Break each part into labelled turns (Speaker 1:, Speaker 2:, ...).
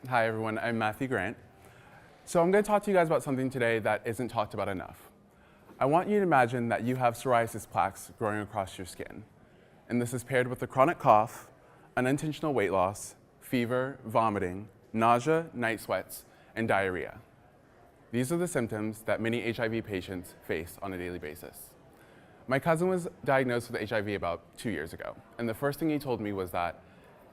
Speaker 1: Hi everyone, I'm Matthew Grant. So I'm going to talk to you guys about something today that isn't talked about enough. I want you to imagine that you have psoriasis plaques growing across your skin. And this is paired with a chronic cough, unintentional weight loss, fever, vomiting, nausea, night sweats, and diarrhea. These are the symptoms that many HIV patients face on a daily basis. My cousin was diagnosed with HIV about 2 years ago, and the first thing he told me was that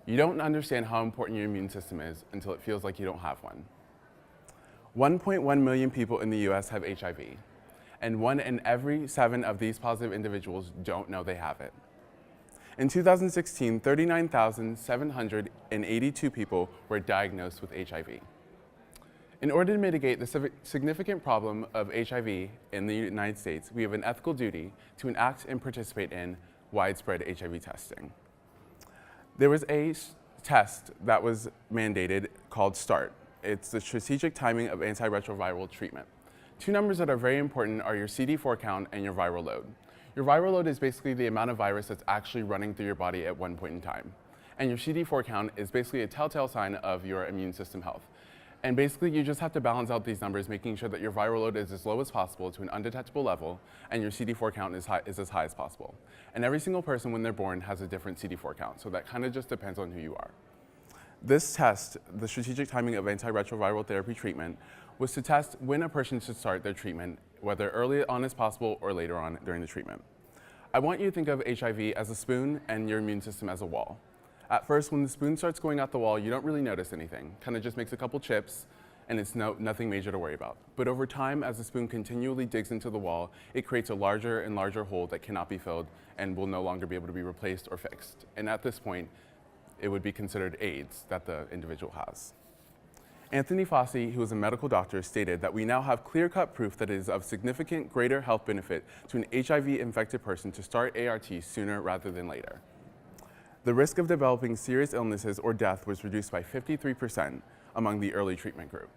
Speaker 1: you don't understand how important your immune system is until it feels like you don't have one. 1.1 million people in the US have HIV, and 1 in every 7 of these positive individuals don't know they have it. In 2016, 39,782 people were diagnosed with HIV. In order to mitigate the significant problem of HIV in the United States, we have an ethical duty to enact and participate in widespread HIV testing. There was a test that was mandated called START. It's the strategic timing of antiretroviral treatment. Two numbers that are very important are your CD4 count and your viral load. Your viral load is basically the amount of virus that's actually running through your body at one point in time. And your CD4 count is basically a telltale sign of your immune system health. And basically, you just have to balance out these numbers, making sure that your viral load is as low as possible to an undetectable level, and your CD4 count is as high as possible. And every single person, when they're born, has a different CD4 count, so that kind of just depends on who you are. This test, the strategic timing of antiretroviral therapy treatment, was to test when a person should start their treatment, whether early on as possible or later on during the treatment. I want you to think of HIV as a spoon and your immune system as a wall. At first, when the spoon starts going out the wall, you don't really notice anything. Kind of just makes a couple chips, and it's nothing major to worry about. But over time, as the spoon continually digs into the wall, it creates a larger and larger hole that cannot be filled and will no longer be able to be replaced or fixed. And at this point, it would be considered AIDS that the individual has. Anthony Fauci, who is a medical doctor, stated that we now have clear-cut proof that it is of significant greater health benefit to an HIV-infected person to start ART sooner rather than later. The risk of developing serious illnesses or death was reduced by 53% among the early treatment group.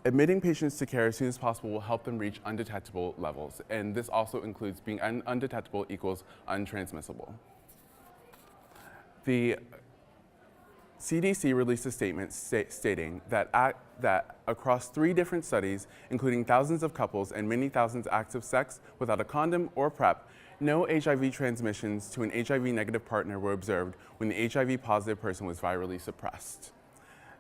Speaker 1: Admitting patients to care as soon as possible will help them reach undetectable levels, and this also includes being undetectable equals untransmissible. The CDC released a statement stating that across 3 different studies, including thousands of couples and many thousands acts of sex without a condom or PrEP, no HIV transmissions to an HIV-negative partner were observed when the HIV-positive person was virally suppressed.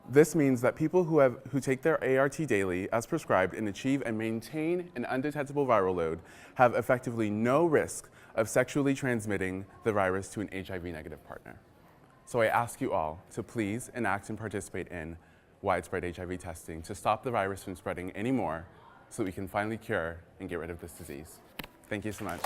Speaker 1: This means that people who take their ART daily as prescribed and achieve and maintain an undetectable viral load have effectively no risk of sexually transmitting the virus to an HIV-negative partner. So I ask you all to please enact and participate in widespread HIV testing to stop the virus from spreading anymore so that we can finally cure and get rid of this disease. Thank you so much.